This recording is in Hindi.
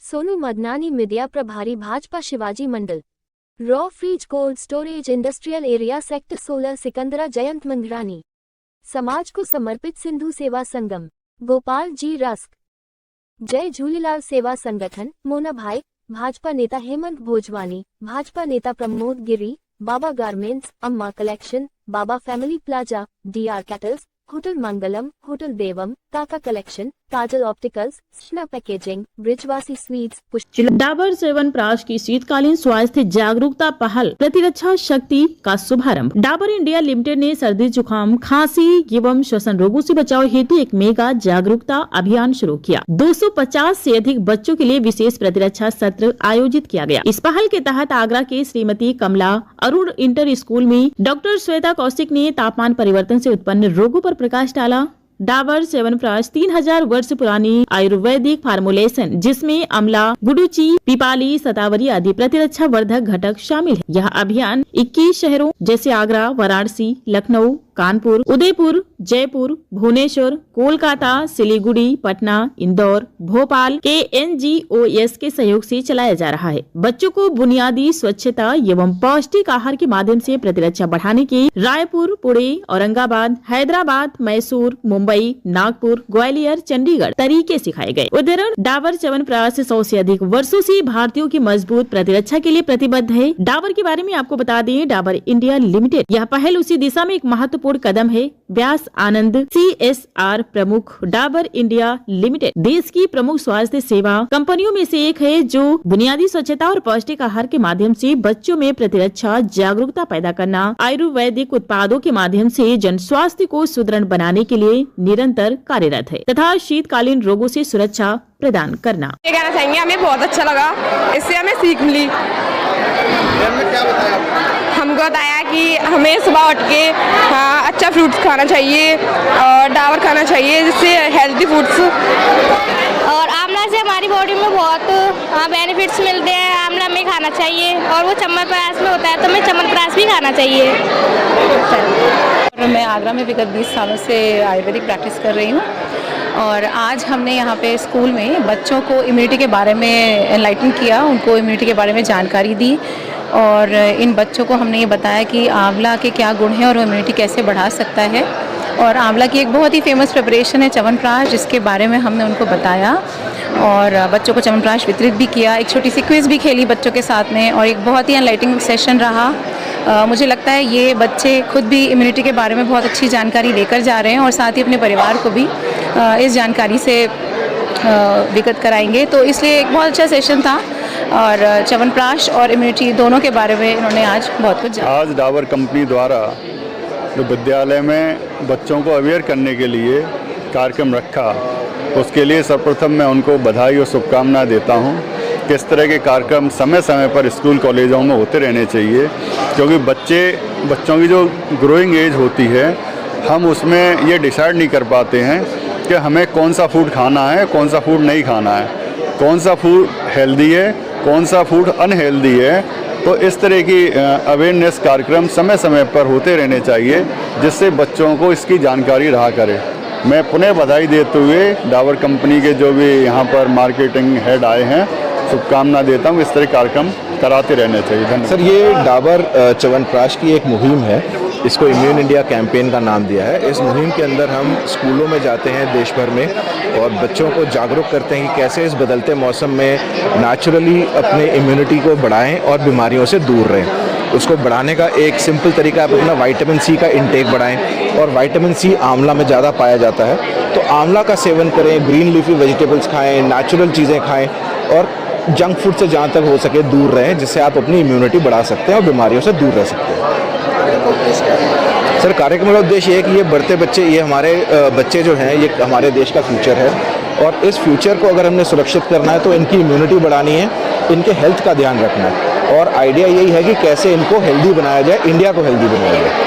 सोनू मदनानी मीडिया प्रभारी Bhajpa Shivaji Mandal. Raw freeze cold storage industrial area sector 16 Sikandra Jayant Mangrani. समाज को समर्पित सिंधु सेवा संगम गोपाल जी रस्क। जय झूलेलाल सेवा संगठन मोना भाई। भाजपा नेता हेमंत भोजवानी। भाजपा नेता Pramod Giri. Baba garments, Amma collection, Baba family plaza, DR cattles, hotel Mangalam, hotel Devam, Kaka collection, Kajal opticals, स्ना पैकेजिंग, ब्रिजवासी स्वीट्स। डाबर च्यवनप्राश की शीतकालीन स्वास्थ्य जागरूकता पहल प्रतिरक्षा शक्ति का शुभारंभ। डाबर इंडिया लिमिटेड ने सर्दी, जुकाम, खांसी एवं श्वसन रोगों से बचाव हेतु एक मेगा जागरूकता अभियान शुरू किया। 250 से अधिक बच्चों के लिए विशेष प्रतिरक्षा सत्र आयोजित किया गया। इस पहल के तहत आगरा के श्रीमती कमला अरुण इंटर स्कूल में डॉक्टर श्वेता कौशिक ने तापमान परिवर्तन से उत्पन्न रोगों पर प्रकाश डाला। डाबर च्यवनप्राश 3000 वर्ष पुरानी आयुर्वेदिक फार्मुलेशन जिसमें अमला, गुडुची, पिपाली, शतावरी आदि प्रतिरक्षा वर्धक घटक शामिल है। यह अभियान 21 शहरों जैसे आगरा, वाराणसी, लखनऊ, कानपुर, उदयपुर, जयपुर, भुवनेश्वर, कोलकाता, सिलीगुड़ी, पटना, इंदौर, भोपाल के NGOs के सहयोग से चलाया जा रहा है। बच्चों को बुनियादी स्वच्छता एवं पौष्टिक आहार के माध्यम से प्रतिरक्षा बढ़ाने के रायपुर, पुणे, औरंगाबाद, हैदराबाद, मैसूर, मुंबई, नागपुर, ग्वालियर, चंडीगढ़ तरीके सिखाए गए। उदाहरण डाबर च्यवनप्राश 100 से अधिक वर्षों से भारतीयों की मजबूत प्रतिरक्षा के लिए प्रतिबद्ध है। डाबर के बारे में आपको बता दें, डाबर इंडिया लिमिटेड यह पहल उसी दिशा में एक महत्वपूर्ण कदम है। व्यास आनंद CSR प्रमुख। डाबर इंडिया लिमिटेड देश की प्रमुख स्वास्थ्य सेवा कंपनियों में से एक है जो बुनियादी स्वच्छता और पौष्टिक आहार के माध्यम से बच्चों में प्रतिरक्षा जागरूकता पैदा करना, आयुर्वेदिक उत्पादों के माध्यम से जन स्वास्थ्य को सुदृढ़ बनाने के लिए निरंतर कार्यरत है तथा शीतकालीन रोगों से सुरक्षा प्रदान करना। ये कहना चाहेंगे, हमें बहुत अच्छा लगा, इससे हमें सीख मिली। हमको बताया कि हमें सुबह उठ के अच्छा फ्रूट्स खाना चाहिए और डाबर खाना चाहिए जिससे हेल्दी फूड्स, और आंवला से हमारी बॉडी में बहुत बेनिफिट्स मिलते हैं। आंवला में खाना चाहिए और वो च्यवनप्राश में होता है तो हमें च्यवनप्राश भी खाना चाहिए। मैं आगरा में विगत 20 सालों से आयुर्वेदिक प्रैक्टिस कर रही हूँ और आज हमने यहाँ पे स्कूल में बच्चों को इम्यूनिटी के बारे में एनलाइटन किया, उनको इम्यूनिटी के बारे में जानकारी दी और इन बच्चों को हमने ये बताया कि आंवला के क्या गुण हैं और वो इम्यूनिटी कैसे बढ़ा सकता है। और आंवला की एक बहुत ही फेमस प्रिपरेशन है च्यवनप्राश, जिसके बारे में हमने उनको बताया और बच्चों को च्यवनप्राश वितरित भी किया। एक छोटी सी क्विज़ भी खेली बच्चों के साथ में और एक बहुत ही एनलाइटनिंग सेशन रहा। मुझे लगता है ये बच्चे खुद भी इम्यूनिटी के बारे में बहुत अच्छी जानकारी लेकर जा रहे हैं और साथ ही अपने परिवार को भी इस जानकारी से विगत कराएंगे। तो इसलिए एक बहुत अच्छा सेशन था और च्यवनप्राश और इम्यूनिटी दोनों के बारे में इन्होंने आज बहुत कुछ जाना। आज डाबर कंपनी द्वारा जो विद्यालय में बच्चों को अवेयर करने के लिए कार्यक्रम रखा, उसके लिए सर्वप्रथम मैं उनको बधाई और शुभकामनाएं देता हूं। किस तरह के कार्यक्रम समय समय पर स्कूल कॉलेजों में होते रहने चाहिए, क्योंकि बच्चों की जो ग्रोइंग एज होती है, हम उसमें ये डिसाइड नहीं कर पाते हैं कि हमें कौन सा फूड खाना है, कौन सा फूड नहीं खाना है, कौन सा फूड हेल्दी है, कौन सा फूड अनहेल्दी है। तो इस तरह की अवेयरनेस कार्यक्रम समय समय पर होते रहने चाहिए जिससे बच्चों को इसकी जानकारी रहा करे। मैं पुनः बधाई देते हुए डाबर कंपनी के जो भी यहाँ पर मार्केटिंग हेड आए हैं, शुभकामना देता हूँ। इस तरह कार्यक्रम कराते रहने चाहिए। धन्यवाद। सर, ये डाबर च्यवनप्राश की एक मुहिम है, इसको इम्यून इंडिया कैंपेन का नाम दिया है। इस मुहिम के अंदर हम स्कूलों में जाते हैं देश भर में और बच्चों को जागरूक करते हैं कि कैसे इस बदलते मौसम में नेचुरली अपने इम्यूनिटी को बढ़ाएं और बीमारियों से दूर रहें। उसको बढ़ाने का एक सिंपल तरीका है, अपना विटामिन C का इंटेक बढ़ाएं और विटामिन C आंवला में ज़्यादा पाया जाता है, तो आंवला का सेवन करें, ग्रीन लीफी वेजिटेबल्स खाएँ, नेचुरल चीज़ें खाएँ और जंक फूड से जहाँ तक हो सके दूर रहें, जिससे आप अपनी इम्यूनिटी बढ़ा सकते हैं और बीमारियों से दूर रह सकते हैं। सर, कार्यक्रम का उद्देश्य ये है कि ये बढ़ते बच्चे, ये हमारे बच्चे जो हैं, ये हमारे देश का फ्यूचर है और इस फ्यूचर को अगर हमने सुरक्षित करना है तो इनकी इम्यूनिटी बढ़ानी है, इनके हेल्थ का ध्यान रखना है और आइडिया यही है कि कैसे इनको हेल्दी बनाया जाए, इंडिया को हेल्दी बनाया जाए।